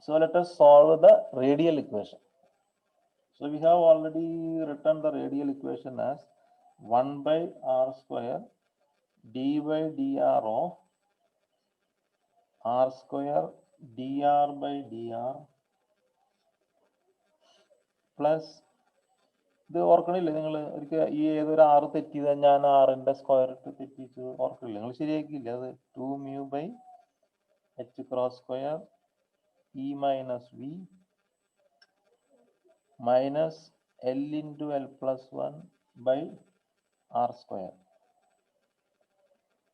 So let us solve the radial equation. So we have already written the radial equation as 1 by r square d by dr of r square dr by dr plus ഇത് ഓർക്കണില്ലേ നിങ്ങൾ? ഒരിക്കൽ ഈ ഏതൊരു ആറ് തെറ്റിയത് ഞാൻ ആറിന്റെ square ഇട്ട് തെറ്റിച്ച് ഓർക്കില്ല? നിങ്ങൾ ശരിയാക്കിയില്ല അത്? 2 mu by h cross square e minus v minus l into l plus 1 by r square.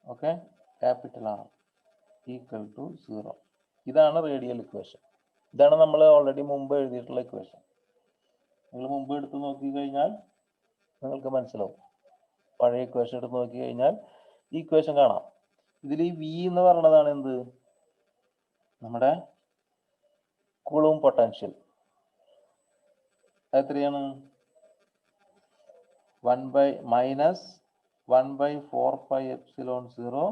Okay, capital R equal to 0. ഇതാണ് റേഡിയൽ ഇക്വേഷൻ. ഇതാണ് നമ്മൾ ഓൾറെഡി മുമ്പ് എഴുതിയിട്ടുള്ള ഇക്വേഷൻ. നിങ്ങൾ മുമ്പ് എടുത്ത് നോക്കി കഴിഞ്ഞാൽ നിങ്ങൾക്ക് മനസ്സിലാവും. പഴയ ഇക്വേഷൻ എടുത്ത് നോക്കി കഴിഞ്ഞാൽ ഈ ഇക്വേഷൻ കാണാം. ഇതിൽ ഈ വി എന്ന് പറയുന്നതാണ് എന്ത്? നമ്മുടെ കൂളൂം പൊട്ടൻഷ്യൽ. എത്രയാണ്? 1 by minus 1 by 4 pi epsilon 0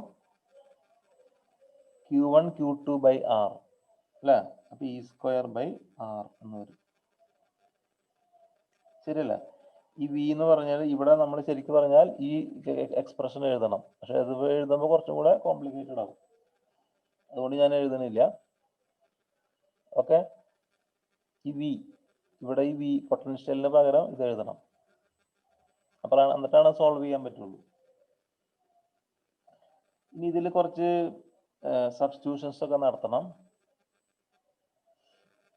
q1 q2 by r അല്ലേ? അപ്പൊ ഇ സ്ക്വയർ ബൈ ആർ എന്ന് വരും. ശരിയല്ലേ? ഈ വി എന്ന് പറഞ്ഞാൽ ഇവിടെ നമ്മൾ ശരിക്കും പറഞ്ഞാൽ ഈ എക്സ്പ്രഷൻ എഴുതണം. പക്ഷെ അത് എഴുതുമ്പോൾ കുറച്ചും കൂടെ കോംപ്ലിക്കേറ്റഡ് ആവും. അതുകൊണ്ട് ഞാൻ എഴുതണില്ല. ഓക്കെ, ഈ വി ഇവിടെ ഈ വി പൊട്ടൻഷ്യലിന് പകരം ഇത് എഴുതണം. അപ്പോഴാണ് എന്നിട്ടാണ് സോൾവ് ചെയ്യാൻ പറ്റുള്ളൂ. ഇനി ഇതിൽ കുറച്ച് സബ്സ്റ്റിറ്റ്യൂഷൻസ് ഒക്കെ നടത്തണം.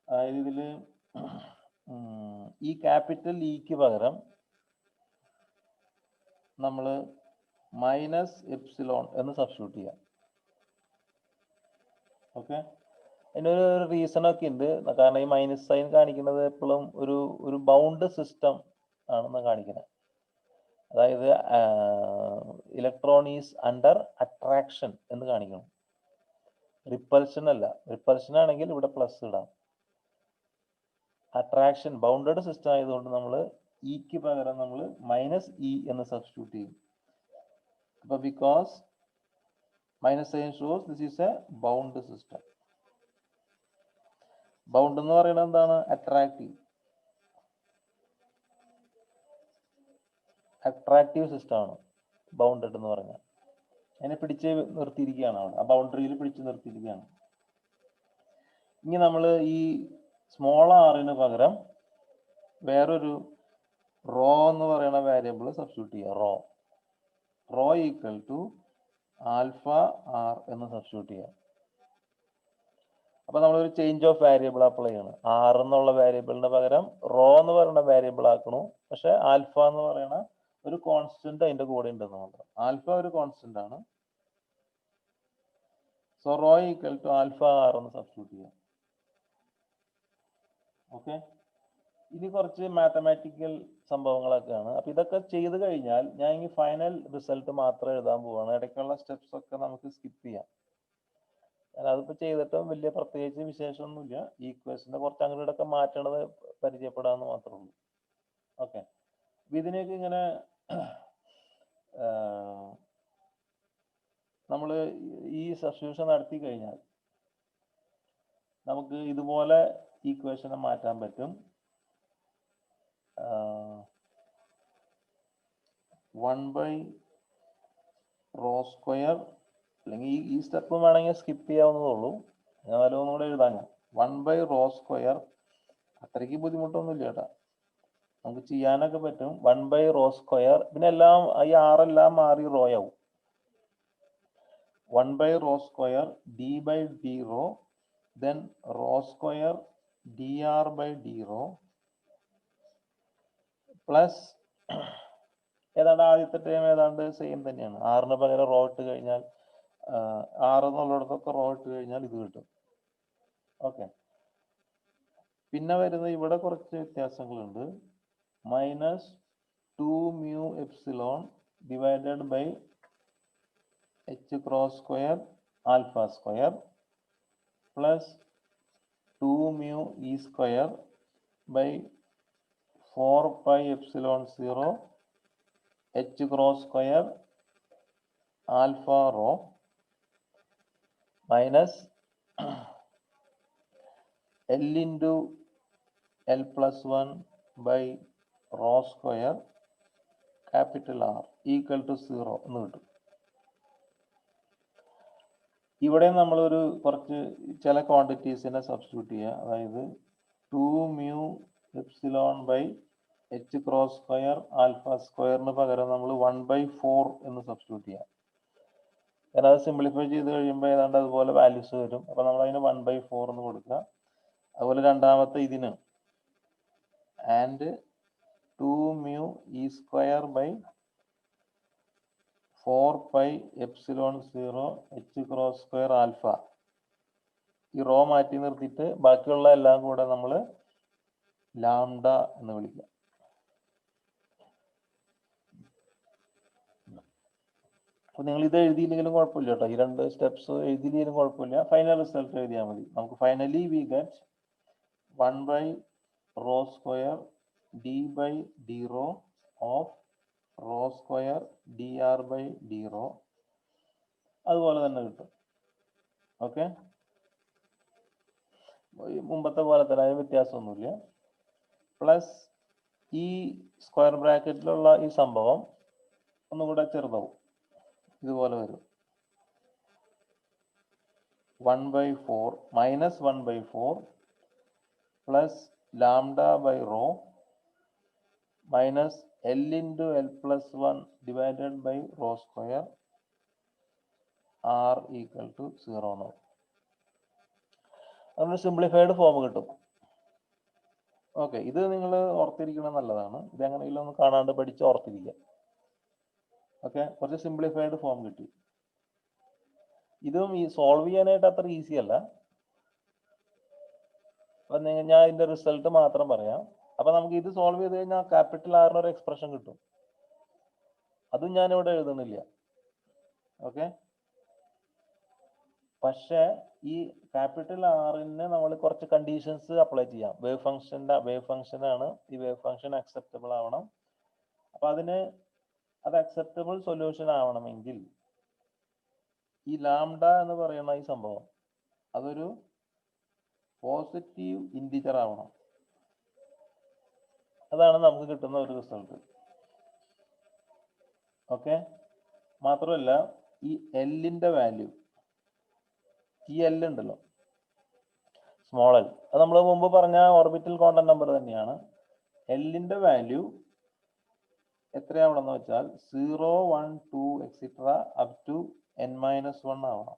അതായത് ഇതിൽ ഈ ക്യാപിറ്റൽ ഇക്ക് പകരം നമ്മൾ മൈനസ് എപ്സിലോൺ എന്ന് സബ്സ്റ്റിറ്റ്യൂട്ട് ചെയ്യാം. ഓക്കെ, അതിനൊരു റീസൺ ഒക്കെ ഉണ്ട്. കാരണം ഈ മൈനസ് സൈൻ കാണിക്കുന്നത് എപ്പോഴും ഒരു ബൗണ്ട് സിസ്റ്റം ആണെന്ന് കാണിക്കുന്നത്. അതായത് ഇലക്ട്രോൺ ഈസ് അണ്ടർ അട്രാക്ഷൻ എന്ന് കാണിക്കണം. റിപ്പൽഷൻ അല്ല. റിപ്പൽഷൻ ആണെങ്കിൽ ഇവിടെ പ്ലസ് ഇടാം. അട്രാക്ഷൻ ബൗണ്ടഡ് സിസ്റ്റം ആയതുകൊണ്ട് നമ്മൾ ഇക്ക് പകരം നമ്മൾ മൈനസ് ഇ എന്ന് സബ്സ്റ്റിറ്റ്യൂട്ട് ചെയ്യും. അപ്പൊ because minus sign shows this is A bound system. Bound എന്ന് പറയുന്നത് എന്താണ്? അട്രാക്റ്റീവ് സിസ്റ്റം ആണ് ബൗണ്ടഡ് എന്ന് പറഞ്ഞാൽ. അതിനെ പിടിച്ച് നിർത്തിയിരിക്കുകയാണ് അവിടെ, ആ ബൗണ്ടറിയിൽ പിടിച്ച് നിർത്തിയിരിക്കുകയാണ്. ഇനി നമ്മൾ ഈ സ്മോൾ ആറിന് പകരം വേറൊരു റോ എന്ന് പറയുന്ന വേരിയബിൾ സബ്സ്റ്റിറ്റ്യൂട്ട് ചെയ്യുക. Rho equal to alpha R എന്ന് സബ്സ്റ്റിറ്റ്യൂട്ട് ചെയ്യാം. അപ്പൊ നമ്മളൊരു ചേഞ്ച് ഓഫ് വേരിയബിൾ അപ്ലൈ ചെയ്യണം. ആർ എന്നുള്ള വേരിയബിളിന് പകരം റോ എന്ന് പറയുന്ന വേരിയബിൾ ആക്കണു. പക്ഷെ ആൽഫ എന്ന് പറയുന്ന ഒരു കോൺസ്റ്റന്റ് അതിന്റെ കൂടെ ഉണ്ടെന്ന് മാത്രം. ആൽഫ ഒരു കോൺസ്റ്റന്റ് ആണ്. So rho equal to alpha R എന്ന് സബ്സ്റ്റിറ്റ്യൂട്ട് ചെയ്യാം. ഓക്കെ, ഇനി കുറച്ച് മാത്തമാറ്റിക്കൽ സംഭവങ്ങളൊക്കെയാണ്. അപ്പൊ ഇതൊക്കെ ചെയ്ത് കഴിഞ്ഞാൽ ഞാൻ ഈ ഫൈനൽ റിസൾട്ട് മാത്രം എഴുതാൻ പോവാണ്. ഇടയ്ക്കുള്ള സ്റ്റെപ്സ് ഒക്കെ നമുക്ക് സ്കിപ്പ് ചെയ്യാം. അതിപ്പോ ചെയ്തിട്ടും വലിയ പ്രത്യേകിച്ച് വിശേഷമൊന്നുമില്ല. ഈ ഇക്വേഷന്റെ കുറച്ച് അങ്ങോട്ടൊക്കെ മാറ്റണത് പരിചയപ്പെടാന്ന് മാത്രമേ ഉള്ളൂ. ഓക്കെ, ഇതിനൊക്കെ ഇങ്ങനെ നമ്മൾ ഈ സബ്സ്റ്റിറ്റ്യൂഷൻ നടത്തി കഴിഞ്ഞാൽ നമുക്ക് ഇതുപോലെ ഈക്വേഷനെ മാറ്റാൻ പറ്റും. 1 by റോ സ്ക്വയർ, അല്ലെങ്കിൽ ഈ സ്റ്റെപ്പ് വേണമെങ്കിൽ സ്കിപ്പ് ചെയ്യാവുന്നതേ ഉള്ളൂ. ഞാൻ വല്ലതും കൂടെ എഴുതാൻ. 1 by റോ സ്ക്വയർ അത്രയ്ക്ക് ബുദ്ധിമുട്ടൊന്നുമില്ല കേട്ടാ, നമുക്ക് ചെയ്യാനൊക്കെ പറ്റും. 1 by റോ സ്ക്വയർ, ഇതിനെല്ലാം ഈ ആറെല്ലാം മാറി റോ ആവും. 1 by rho square D by D rho, then rho square D R by D rho plus ഏതാണ്ട് ആദ്യത്തെ ടൈം ഏതാണ്ട് സെയിം തന്നെയാണ്. ആറിന് പകരം റോ ഇട്ട് കഴിഞ്ഞാൽ ആറ് എന്നുള്ളിടത്തൊക്കെ റോ ഇട്ട് കഴിഞ്ഞാൽ ഇത് കിട്ടും. ഓക്കെ, പിന്നെ വരുന്നത് ഇവിടെ കുറച്ച് വ്യത്യാസങ്ങളുണ്ട്. Minus 2 mu epsilon divided by H cross square alpha square plus 2 mu E square by 4 pi epsilon 0 h cross square alpha rho minus L into L plus 1 by rho square capital R equal to 0 എന്ന് കിട്ടും. ഇവിടെ നമ്മളൊരു കുറച്ച് ചില ക്വാണ്ടിറ്റീസിനെ substitute ചെയ്യുക. അതായത് 2 mu epsilon by h cross square alpha സ്ക്വയറിന് പകരം നമ്മൾ 1/4 എന്ന് സബ്സ്റ്റിറ്റ്യൂട്ട് ചെയ്യാം. കാരണം അത് സിംപ്ലിഫൈ ചെയ്ത് കഴിയുമ്പോൾ ഏതാണ്ട് അതുപോലെ വാല്യൂസ് വരും. അപ്പോൾ നമ്മൾ അതിന് 1/4 എന്ന് കൊടുക്കുക. അതുപോലെ രണ്ടാമത്തെ ഇതിന് and 2 mu e square by 4 pi epsilon 0 h cross square alpha. ഈ റോ മാറ്റി നിർത്തിയിട്ട് ബാക്കിയുള്ള എല്ലാം കൂടെ നമ്മൾ ലാംഡ എന്ന് വിളിക്കുക. അപ്പോൾ നിങ്ങൾ ഇത് എഴുതിയില്ലെങ്കിലും കുഴപ്പമില്ല കേട്ടോ. ഈ രണ്ട് സ്റ്റെപ്സ് എഴുതിയില്ലെങ്കിലും കുഴപ്പമില്ല. ഫൈനൽ റിസൾട്ട് എഴുതിയാൽ മതി. നമുക്ക് finally we get 1/rho square d by d rho of rho square dr by d rho അതുപോലെ തന്നെ കിട്ടും. ഓക്കെ, മുമ്പത്തെ പോലെ തന്നെ അതിന് വ്യത്യാസമൊന്നുമില്ല. പ്ലസ് ഈ സ്ക്വയർ ബ്രാക്കറ്റിലുള്ള ഈ സംഭവം ഒന്നുകൂടെ ചെറുതാവും, ഇതുപോലെ വരും. 1/4 minus 1/4 plus lambda by rho minus L into L plus 1 divided by rho square R equal to 0 എന്നാവും. അതിന് സിംപ്ലിഫൈഡ് ഫോം കിട്ടും. ഓക്കെ, ഇത് നിങ്ങൾ ഓർത്തിരിക്കണം നല്ലതാണ്. ഇത് എങ്ങനെയെങ്കിലും ഒന്ന് കാണാണ്ട് പഠിച്ച് ഓർത്തിരിക്കുക. ഓക്കെ, കുറച്ച് സിംപ്ലിഫൈഡ് ഫോം കിട്ടി. ഇതും ഈ സോൾവ് ചെയ്യാനായിട്ട് അത്ര ഈസി അല്ല. അപ്പം ഞാൻ ഇതിന്റെ റിസൾട്ട് മാത്രം പറയാം. അപ്പൊ നമുക്ക് ഇത് സോൾവ് ചെയ്ത് കഴിഞ്ഞാൽ ക്യാപിറ്റൽ ആറിന് ഒരു എക്സ്പ്രഷൻ കിട്ടും. അതും ഞാനിവിടെ എഴുതുന്നില്ല. ഓക്കെ, പക്ഷെ ഈ ക്യാപിറ്റൽ ആറിന് നമ്മൾ കുറച്ച് കണ്ടീഷൻസ് അപ്ലൈ ചെയ്യാം. വേവ് ഫംഗ്ഷൻ ആണ്. ഈ വേവ് ഫംഗ്ഷൻ അക്സെപ്റ്റബിൾ ആവണം. അപ്പൊ അത് അക്സെപ്റ്റബിൾ സൊല്യൂഷൻ ആവണമെങ്കിൽ ഈ ലാംഡ എന്ന് പറയുന്ന ഈ സംഭവം അതൊരു പോസിറ്റീവ് ഇൻറ്റിജർ ആവണം. അതാണ് നമുക്ക് കിട്ടുന്ന ഒരു റിസൾട്ട്. ഓക്കെ, മാത്രമല്ല ഈ എല്ലിന്റെ വാല്യൂ, ഈ എൽ ഉണ്ടല്ലോ, സ്മോൾ എൽ, അത് നമ്മൾ മുമ്പ് പറഞ്ഞ ഓർബിറ്റൽ ക്വാണ്ടം നമ്പർ തന്നെയാണ്. എല്ലിന്റെ വാല്യൂ എത്രയാവണമെന്ന് വെച്ചാൽ 0, 1, 2 എക്സിട്ര അപ് ടു n-1 ആവണം.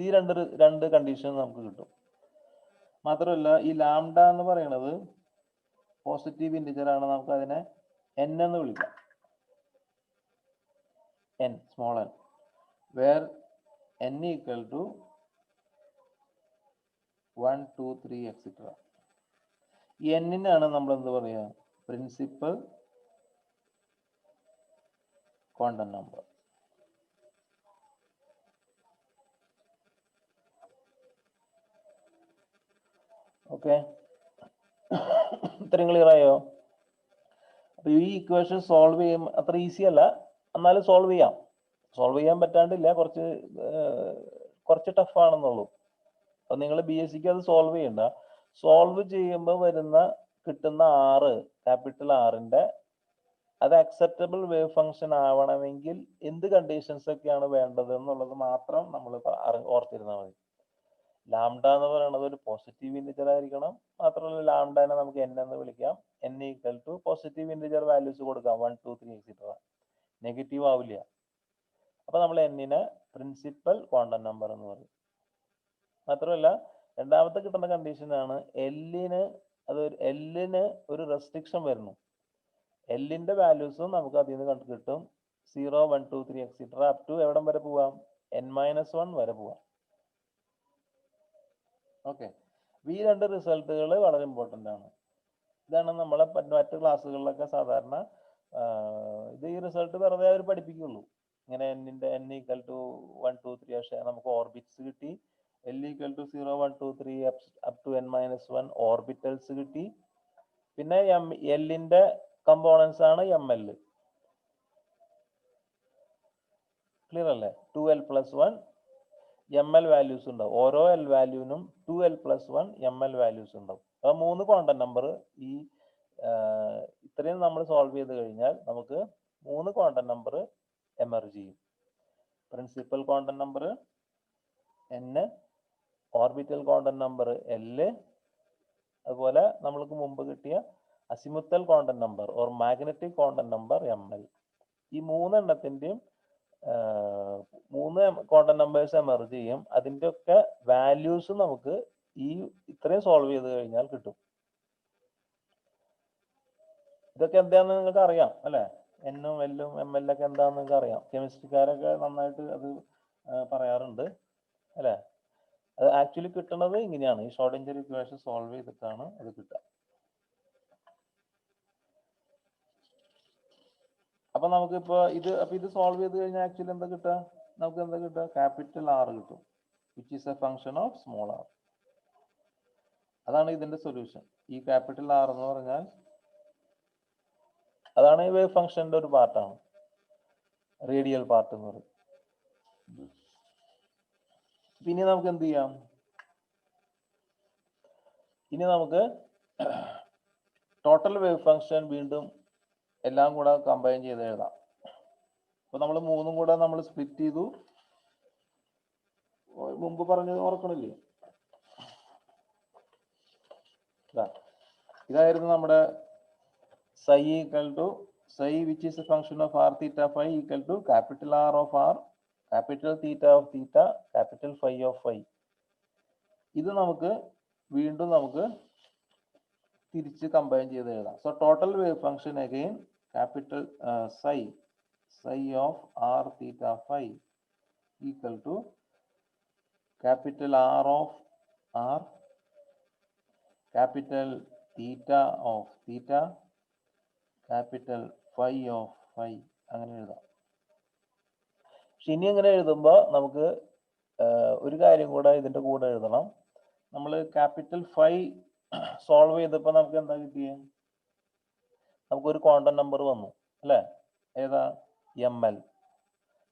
ഈ രണ്ട് കണ്ടീഷൻ നമുക്ക് കിട്ടും. മാത്രമല്ല ഈ ലാംഡ എന്ന് പറയുന്നത് പോസിറ്റീവ് ഇൻറ്റിജർ ആണ്. നമുക്ക് അതിനെ n എന്ന് വിളിക്കാം. n, small n, where n equal to 1, 2, 3 etcetera. ഈ n-നാണ് നമ്മൾ എന്ത് പറയുക, പ്രിൻസിപ്പൽ ക്വാണ്ടം നമ്പർ. ഓക്കെ, ഇത്രയും ക്ലിയർ ആയോ? അപ്പൊ ഈ ഇക്വേഷൻ സോൾവ് ചെയ്യും അത്ര ഈസി അല്ല, എന്നാലും സോൾവ് ചെയ്യാൻ പറ്റാണ്ടില്ല, കുറച്ച് ടഫാണെന്നുള്ളൂ. അപ്പൊ നിങ്ങൾ BSc അത് സോൾവ് ചെയ്യണ്ട. സോൾവ് ചെയ്യുമ്പോൾ കിട്ടുന്ന ക്യാപിറ്റൽ ആറിന്റെ അത് അക്സെപ്റ്റബിൾ വേവ് ഫംഗ്ഷൻ ആവണമെങ്കിൽ എന്ത് കണ്ടീഷൻസ് ഒക്കെയാണ് വേണ്ടത് എന്നുള്ളത് മാത്രം നമ്മൾ ഓർത്തിരുന്നാൽ മതി. ലാംഡ എന്ന് പറയുന്നത് ഒരു പോസിറ്റീവ് ഇൻറ്റിജർ ആയിരിക്കണം. മാത്രമല്ല ലാംഡനെ നമുക്ക് n എന്ന് വിളിക്കാം. n equal to positive integer values കൊടുക്കാം, 1, 2, 3 എക്സിട്ര. നെഗറ്റീവ് ആവില്ല. അപ്പൊ നമ്മൾ n-നെ പ്രിൻസിപ്പൽ ക്വാണ്ടം നമ്പർ എന്ന് പറയും. മാത്രമല്ല രണ്ടാമത്തെ കിട്ടുന്ന കണ്ടീഷനാണ് എല്ലിന് ഒരു റെസ്ട്രിക്ഷൻ വരുന്നു. എല്ലിന്റെ വാല്യൂസും നമുക്ക് അതിൽ നിന്ന് കിട്ടും. 0, 1, 2, 3 എക്സിട്ര അപ് ടു എവിടം വരെ പോവാം, n-1 വരെ പോവാം. ഓക്കെ, ഈ രണ്ട് റിസൾട്ടുകൾ വളരെ ഇമ്പോർട്ടൻ്റ് ആണ്. ഇതാണ് നമ്മളെ മറ്റ് ക്ലാസ്സുകളിലൊക്കെ സാധാരണ ഇത് ഈ റിസൾട്ട് വെറുതെ അവർ പഠിപ്പിക്കുള്ളൂ. ഇങ്ങനെ n ഈക്വൽ ടു 1, 2, 3 പക്ഷേ നമുക്ക് ഓർബിറ്റ്സ് കിട്ടി. L equal to 0, 1, 2, 3 up to n-1 orbitals കിട്ടി. പിന്നെ എല്ലിന്റെ കമ്പോണൻസ് ആണ് ml. ക്ലിയർ അല്ലേ? 2l+1 ml വാല്യൂസ് ഉണ്ടാവും. ഓരോ എൽ വാല്യൂവിനും 2l+1 ml വാല്യൂസ് ഉണ്ടാവും. അപ്പോൾ 3 കോണ്ടന്റ് നമ്പർ ഈ ഇത്രയും നമ്മൾ സോൾവ് ചെയ്ത് കഴിഞ്ഞാൽ നമുക്ക് 3 കോണ്ടന്റ് നമ്പർ എമർജ് ചെയ്യും. Principal content number n, orbital content number l, അതുപോലെ നമ്മൾക്ക് മുമ്പ് കിട്ടിയ azimuthal content number or magnetic content number ml. ഈ 3 എണ്ണത്തിന്റെയും 3 കോണ്ടന്റ് നമ്പേഴ്സ് എമർജ് ചെയ്യും. അതിന്റെ ഒക്കെ വാല്യൂസ് നമുക്ക് ഈ ഇത്രയും സോൾവ് ചെയ്ത് കഴിഞ്ഞാൽ കിട്ടും. ഇതൊക്കെ എന്താണെന്ന് നിങ്ങൾക്ക് അറിയാം അല്ലെ? എന്നും എല്ലും ml ഒക്കെ എന്താണെന്ന് നിങ്ങൾക്ക് അറിയാം. കെമിസ്ട്രിക്കാരൊക്കെ നന്നായിട്ട് അത് പറയാറുണ്ട് അല്ലെ? അത് ആക്ച്വലി കിട്ടുന്നത് ഇങ്ങനെയാണ്. ഈ ഷ്രോഡിംഗർ ഇക്വേഷൻ സോൾവ് ചെയ്തിട്ടാണ് അത് കിട്ടുക. അപ്പൊ നമുക്കിപ്പോ ഇത് സോൾവ് ചെയ്ത് കഴിഞ്ഞാൽ ആക്ച്വലി എന്താ കിട്ടുക? നമുക്ക് എന്താ കിട്ടുക? ക്യാപിറ്റൽ R കിട്ടും, which is A function of small r. അതാണ് ഇതിന്റെ സൊല്യൂഷൻ. ഈ ക്യാപിറ്റൽ R എന്ന് പറഞ്ഞാൽ അതാണ് ഈ വേവ് ഫംഗ്ഷന്റെ ഒരു പാർട്ടാണ്, റേഡിയൽ പാർട്ട് എന്ന് പറയും. പിന്നെ നമുക്ക് എന്ത് ചെയ്യാം? ഇനി നമുക്ക് ടോട്ടൽ വേവ് ഫംഗ്ഷൻ വീണ്ടും എല്ലാം കൂടെ കമ്പൈൻ ചെയ്ത് എഴുതാം. അപ്പൊ നമ്മൾ 3 കൂടെ നമ്മൾ സ്പ്ലിറ്റ് ചെയ്തു. മുമ്പ് പറഞ്ഞത് ഓർക്കണില്ലേ? ഇതായിരുന്നു നമ്മുടെ psi equal to psi which is a function of r theta phi equal to capital R of r, capital theta of theta, capital phi of phi. ഇത് നമുക്ക് വീണ്ടും നമുക്ക് തിരിച്ച് കമ്പൈൻ ചെയ്ത് എഴുതാം. So total wave function again capital psi of r theta phi equal to capital R of r, capital theta of theta, capital phi of phi. അങ്ങനെ എഴുതാം. പക്ഷെ ഇനി അങ്ങനെ എഴുതുമ്പോൾ നമുക്ക് ഒരു കാര്യം കൂടെ ഇതിന്റെ കൂടെ എഴുതണം. നമ്മൾ ക്യാപിറ്റൽ ഫൈ സോൾവ് ചെയ്തപ്പോൾ നമുക്ക് എന്താ കിട്ടിയേ? നമുക്കൊരു കോണ്ടന്റ് നമ്പർ വന്നു അല്ലേ? ഏതാ? ml.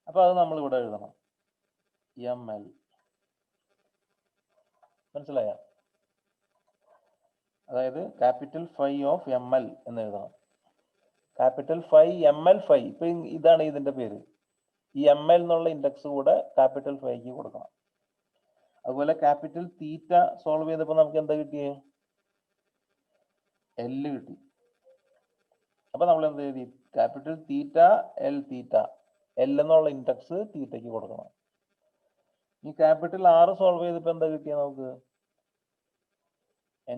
അപ്പൊ അത് നമ്മൾ ഇവിടെ എഴുതണം, ml. മനസ്സിലായ? അതായത് ക്യാപിറ്റൽ ഫൈ ഓഫ് ml എന്ന് എഴുതണം. Capital phi ml phi. ഇപ്പൊ ഇതാണ് ഇതിന്റെ പേര്. ഈ ml എന്നുള്ള ഇൻഡെക്സ് കൂടെ ക്യാപിറ്റൽ ഫൈക്ക് കൊടുക്കണം. അതുപോലെ ക്യാപിറ്റൽ തീറ്റ സോൾവ് ചെയ്തപ്പോൾ നമുക്ക് എന്താ കിട്ടിയേ? l കിട്ടി. അപ്പൊ നമ്മൾ എന്ത് എഴുതി? ക്യാപിറ്റൽ തീറ്റ എൽ തീറ്റ, എൽ എന്നുള്ള ഇൻഡെക്സ് തീറ്റയ്ക്ക് കൊടുക്കണം. ഈ ക്യാപിറ്റൽ R സോൾവ് ചെയ്തപ്പോൾ എന്താ കിട്ടിയ? നമുക്ക്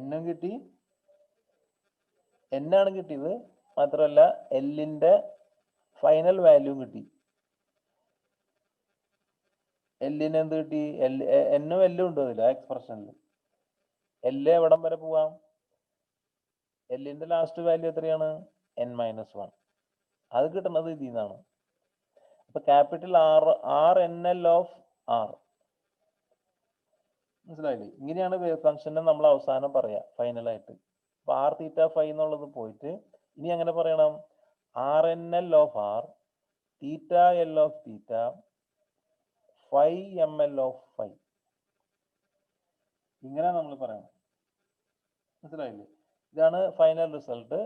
n കിട്ടി, n ആണ് കിട്ടിയത്. മാത്രമല്ല എല്ലിന്റെ ഫൈനൽ വാല്യൂ കിട്ടി. എല്ലിന് എന്ത് കിട്ടി? എന്നും എല്ലും ഉണ്ട് അതില്ല എക്സ്പ്രഷനിൽ. എല്ല് എവിടം വരെ പോവാം? എല്ലിന്റെ ലാസ്റ്റ് വാല്യൂ എത്രയാണ്? n-1. അത് കിട്ടുന്നത് ഇതിൽ നിന്നാണ്. അപ്പൊ capital R NL of R. മനസ്സിലായില്ലേ? ഇങ്ങനെയാണ് വേവ് ഫംഗ്ഷനെ നമ്മൾ അവസാനം പറയാ ഫൈനലായിട്ട്. അപ്പൊ R തീറ്റ ഫൈ എന്നുള്ളത് പോയിട്ട് ഇനി അങ്ങനെ പറയണം, RNL of R, theta L of theta, phi ML of phi. ഇങ്ങനെ നമ്മൾ പറയണം. മനസ്സിലായില്ലേ? ഇതാണ് final result.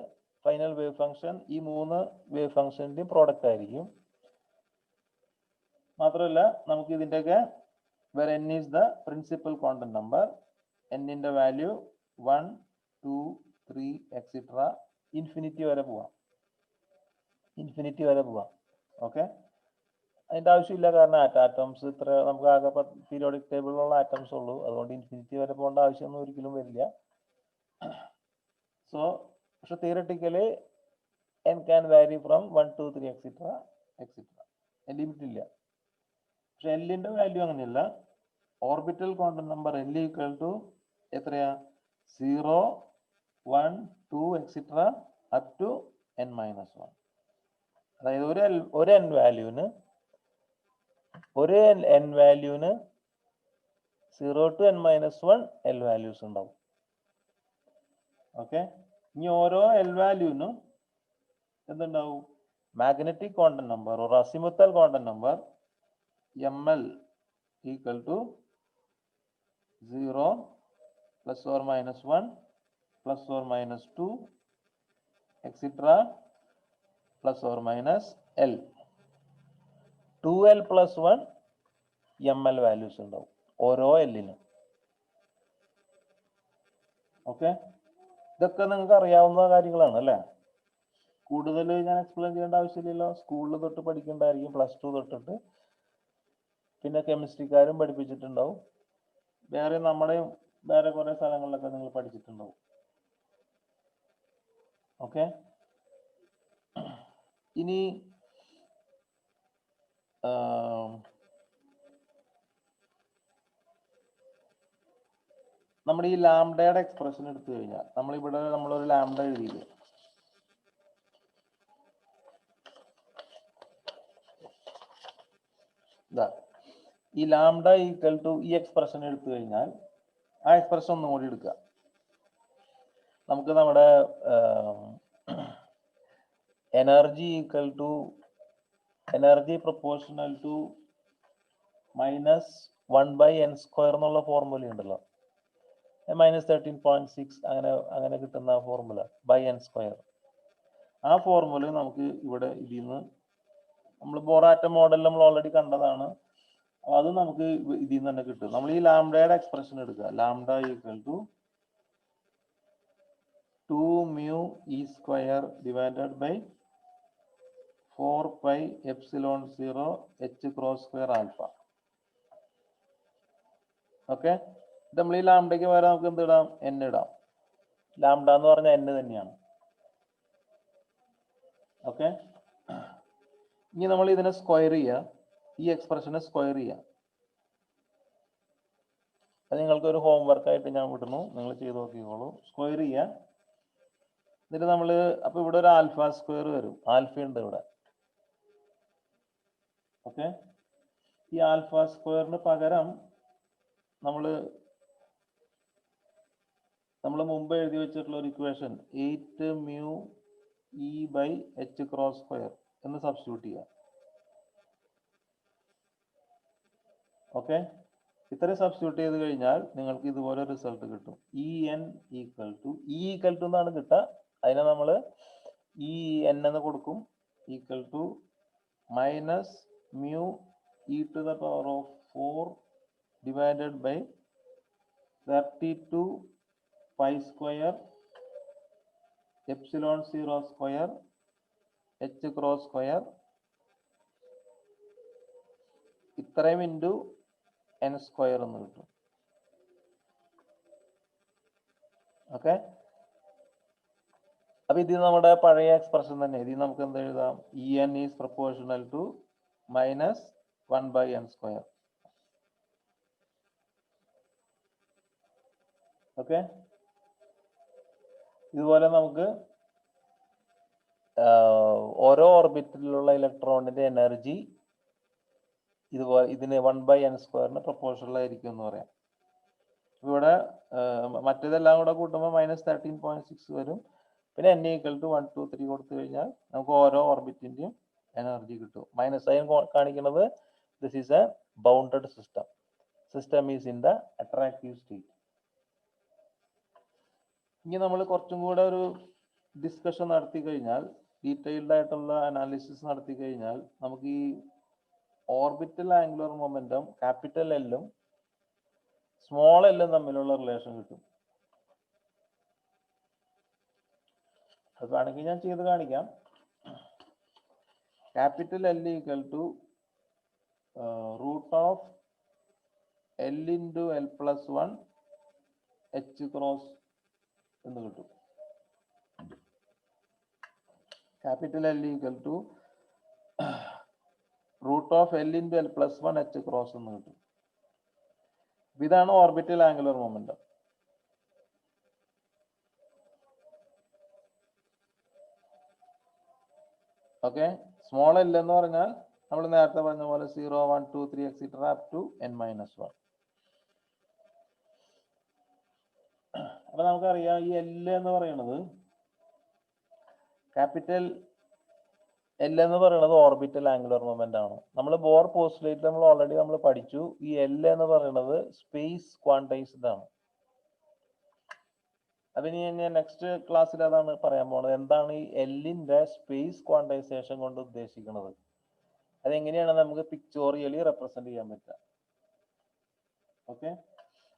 Final wave function ഈ 3 വേവ് ഫംഗ്ഷന്റെയും പ്രോഡക്റ്റ് ആയിരിക്കും. മാത്രമല്ല നമുക്ക് ഇതിൻ്റെയൊക്കെ where n is the principal quantum number, n ന്റെ വാല്യൂ 1, 2, 3 etc. ഇൻഫിനിറ്റി വരെ പോവാം. ഓക്കെ? അതിന്റെ ആവശ്യമില്ല, കാരണം ആറ്റംസ് ഇത്ര നമുക്ക് ആകെ പീരിയോഡിക് ടേബിളിലുള്ള ആറ്റംസ് ഉള്ളൂ. അതുകൊണ്ട് ഇൻഫിനിറ്റി വരെ പോകേണ്ട ആവശ്യമൊന്നും ഒരിക്കലും വരില്ല. സോ പക്ഷെ theoretically n can vary from 1, 2, 3 etc. Limit ഇല്ല. പക്ഷെ എല്ലിന്റെ വാല്യൂ അങ്ങനെയല്ല. Orbital quantum number L equal to എത്രയാ? 0, 1, 2 etc. Up to n-1. അതായത് ഒരു n വാല്യൂവിന് 0 to n-1 L values ഉണ്ടാവും. ഓക്കെ? ഇനി ഓരോ L വാല്യൂവിനും എന്തുണ്ടാവും? മാഗ്നറ്റിക് ക്വാണ്ടം നമ്പർ ഒരു azimuthal quantum number ml equal to 0 plus or minus 1 plus or minus 2 etc. plus or minus L. 2L plus 1 ml values ഉണ്ടാവും ഓരോ എല്ലിനും. Okay, ഇതൊക്കെ നിങ്ങൾക്ക് അറിയാവുന്ന കാര്യങ്ങളാണ് അല്ലേ? കൂടുതൽ ഞാൻ എക്സ്പ്ലെയിൻ ചെയ്യേണ്ട ആവശ്യമില്ലല്ലോ. സ്കൂളിൽ തൊട്ട് പഠിക്കേണ്ടതായിരിക്കും, +2 തൊട്ടിട്ട്. പിന്നെ കെമിസ്ട്രിക്കാരും പഠിപ്പിച്ചിട്ടുണ്ടാവും, വേറെ കുറെ സ്ഥലങ്ങളിലൊക്കെ നിങ്ങൾ പഠിച്ചിട്ടുണ്ടാവും. ഓക്കെ, ഇനി നമ്മുടെ ഈ ലാംഡയുടെ എക്സ്പ്രഷൻ എടുത്തു കഴിഞ്ഞാൽ നമ്മളൊരു ലാംഡ എഴുതിയില്ലേ? ഈ ലാംഡ ഈക്വൽ ടു ഈ എക്സ്പ്രഷൻ എടുത്തു കഴിഞ്ഞാൽ ആ എക്സ്പ്രഷൻ ഒന്നും കൂടി എടുക്കുക. നമുക്ക് നമ്മുടെ energy equal to energy proportional to -1/n² എന്നുള്ള ഫോർമുല ഉണ്ടല്ലോ, -13.6 അങ്ങനെ കിട്ടുന്ന ഫോർമുല n². ആ ഫോർമുല നമുക്ക് ഇവിടെ ഇതിൽ നിന്ന് നമ്മൾ ബോർ-ആറ്റം മോഡൽ നമ്മൾ ഓൾറെഡി കണ്ടതാണ്. അത് നമുക്ക് ഇതിൽ നിന്ന് തന്നെ കിട്ടും. നമ്മൾ ഈ ലാംഡയുടെ എക്സ്പ്രഷൻ എടുക്കുക. Lambda equal to 2μe² divided by 4πε0 h×² alpha. Okay, നമ്മൾ ഈ ലാംഡയ്ക്ക് പകരം നമുക്ക് എന്ത് ഇടാം? n ഇടാം. ലാംഡ എന്ന് പറഞ്ഞാൽ n തന്നെയാണ്. ഓക്കെ, ഇനി നമ്മൾ ഇതിനെ സ്ക്വയർ ചെയ്യുക, ഈ എക്സ്പ്രഷനെ സ്ക്വയർ ചെയ്യുക. അത് നിങ്ങൾക്ക് ഒരു ഹോംവർക്ക് ആയിട്ട് ഞാൻ വിടുന്നു, നിങ്ങൾ ചെയ്ത് നോക്കിക്കോളൂ. സ്ക്വയർ ചെയ്യുക. എന്നിട്ട് നമ്മൾ അപ്പൊ ഇവിടെ ഒരു α² വരും, ആൽഫ ഉണ്ട് ഇവിടെ. ഓക്കെ, ഈ α² പകരം നമ്മൾ മുമ്പ് എഴുതി വെച്ചിട്ടുള്ള ഒരു ഇക്വേഷൻ 8μe/h×² എന്ന് സബ്സ്റ്റിറ്റ്യൂട്ട് ചെയ്യാം. ഓക്കെ, ഇത്രയും സബ്സ്റ്റിറ്റ്യൂട്ട് ചെയ്ത് കഴിഞ്ഞാൽ നിങ്ങൾക്ക് ഇതുപോലെ റിസൾട്ട് കിട്ടും. En ഈക്വൽ ടു എന്നാണ് കിട്ടുക. അതിനെ നമ്മൾ En എന്ന് കൊടുക്കും, equal to -μe⁴ divided by 32π² ε0² h×² ഇത്രയും ഇൻറ്റു n² എന്ന് കിട്ടും. ഓക്കെ, അപ്പൊ ഇത് നമ്മുടെ പഴയ എക്സ്പ്രഷൻ തന്നെ. ഇതിൽ നമുക്ക് എന്ത് എഴുതാം? En is proportional to -1/n². Okay, ഇതുപോലെ നമുക്ക് ഓരോ ഓർബിറ്റിലുള്ള ഇലക്ട്രോണിന്റെ എനർജി ഇതിന് 1/n² പ്രൊപ്പോർഷണൽ ആയിരിക്കും എന്ന് പറയാം. ഇവിടെ മറ്റേതെല്ലാം കൂടെ കൂട്ടുമ്പോൾ -13.6 വരും. പിന്നെ n ഈക്വൽ ടു 1 2 3 കൊടുത്തു കഴിഞ്ഞാൽ നമുക്ക് ഓരോ ഓർബിറ്റിന്റെയും എനർജി കിട്ടും. -സൈൻ കാണിക്കുന്നത് this is A bounded system is in the attractive state. ഇനി നമ്മൾ കുറച്ചും കൂടെ ഒരു ഡിസ്കഷൻ നടത്തി കഴിഞ്ഞാൽ, ഡീറ്റെയിൽഡ് ആയിട്ടുള്ള അനാലിസിസ് നടത്തി കഴിഞ്ഞാൽ നമുക്ക് ഈ ഓർബിറ്റൽ ആംഗുലർ മൊമെന്റം ക്യാപിറ്റൽ എല്ലും സ്മോൾ എല്ലും തമ്മിലുള്ള റിലേഷൻ കിട്ടും. അത് വേണമെങ്കിൽ ഞാൻ ചെയ്ത് കാണിക്കാം. Capital L equal to √L × L+1 h× എന്ന് കിട്ടും. Capital L equal to √L × L+1 h× എന്ന് കിട്ടും. ഇതാണ് orbital angular momentum. Okay, small L എന്ന് പറഞ്ഞാൽ നമ്മൾ നേരത്തെ പറഞ്ഞ പോലെ 0 1 2 3 എക്സെട്ര അപ് ടു n-1. അപ്പൊ നമുക്കറിയാം ഈ L എന്ന് പറയുന്നത് ക്യാപിറ്റൽ L എന്ന് പറയുന്നത് ഓർബിറ്റൽ ആംഗുലർ മൊമെന്റ് ആണ്. നമ്മൾ ബോർ പോസ്റ്റുലേറ്റ് നമ്മൾ ഓൾറെഡി നമ്മൾ പഠിച്ചു. ഈ L എന്ന് പറയുന്നത് സ്പേസ് ക്വാണ്ടൈസ്ഡ് ആണ്. അപ്പൊ ഇനി ഞാൻ നെക്സ്റ്റ് ക്ലാസ്സിൽ അതാണ് പറയാൻ പോകുന്നത്. എന്താണ് ഈ എല്ലിന്റെ സ്പേസ് ക്വാണ്ടൈസേഷൻ കൊണ്ട് ഉദ്ദേശിക്കുന്നത്, അതെങ്ങനെയാണ് നമുക്ക് പിക്ചോറിയലി റെപ്രസെന്റ് ചെയ്യാൻ പറ്റുക. ഓക്കെ,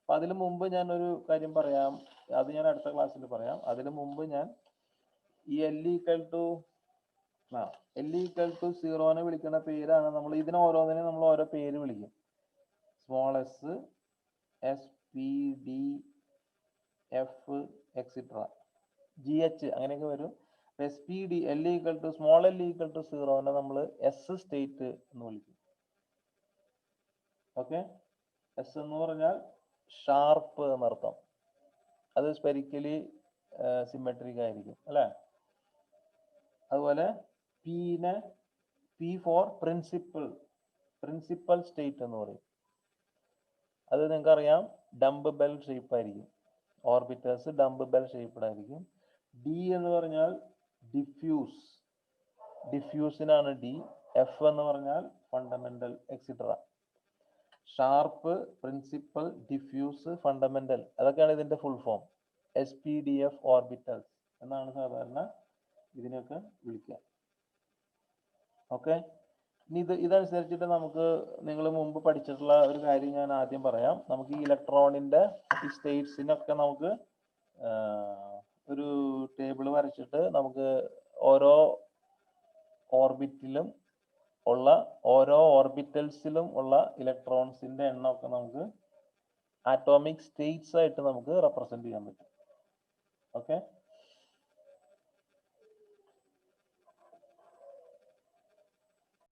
അപ്പൊ അതിനു മുമ്പ് ഞാൻ ഒരു കാര്യം പറയാം, അത് ഞാൻ അടുത്ത ക്ലാസ്സിൽ പറയാം. അതിനു മുമ്പ് ഞാൻ ഈ L ഈക്വൽ ടു 0 വിളിക്കുന്ന പേരാണ്, നമ്മൾ ഇതിന് ഓരോന്നിനും നമ്മൾ ഓരോ പേര് വിളിക്കും. Small S, S, P, D, F, etcetera, G H അങ്ങനെയൊക്കെ വരും. S P D L equal to small L equal to 0 നമ്മൾ എസ് സ്റ്റേറ്റ് എന്ന് വിളിക്കും. ഓക്കെ, എസ് എന്ന് പറഞ്ഞാൽ ഷാർപ്പ് എന്നർത്ഥം. അത് സ്പെരിക്കലി സിമെട്രിക് ആയിരിക്കും അല്ലെ. അതുപോലെ പീനെ പി ഫോർ പ്രിൻസിപ്പൽ സ്റ്റേറ്റ് എന്ന് പറയും. അത് നിങ്ങൾക്ക് അറിയാം, ഡംബ് ബെൽ ഷേപ്പ് ആയിരിക്കും. ഓർബിറ്റേഴ്സ് ഡംബ് ബെൽ ഷേപ്പ്ഡ് ആയിരിക്കും. ഡി എന്ന് പറഞ്ഞാൽ ഡിഫ്യൂസിനാണ് ഡി. എഫ് എന്ന് പറഞ്ഞാൽ fundamental, extra. Sharp, principal, diffuse, fundamental, അതൊക്കെയാണ് ഇതിന്റെ ഫുൾ ഫോം. SPDF ഓർബിറ്റൽസ് എന്നാണ് സാധാരണ ഇതിനൊക്കെ വിളിക്കുക. ഓക്കെ, ഇനി ഇതനുസരിച്ചിട്ട് നമുക്ക് നിങ്ങൾ മുമ്പ് പഠിച്ചിട്ടുള്ള ഒരു കാര്യം ഞാൻ ആദ്യം പറയാം. നമുക്ക് ഈ ഇലക്ട്രോണിന്റെ ഈ സ്റ്റേറ്റ്സിനൊക്കെ നമുക്ക് ഒരു ടേബിൾ വരച്ചിട്ട് നമുക്ക് ഓരോ ഓർബിറ്റിലും ഉള്ള ഓരോ ഓർബിറ്റൽസിലും ഉള്ള ഇലക്ട്രോൺസിന്റെ എണ്ണമൊക്കെ നമുക്ക് ആറ്റോമിക് സ്റ്റേറ്റ്സ് ആയിട്ട് നമുക്ക് റെപ്രസെന്റ് ചെയ്യാൻ പറ്റും. ഓക്കെ.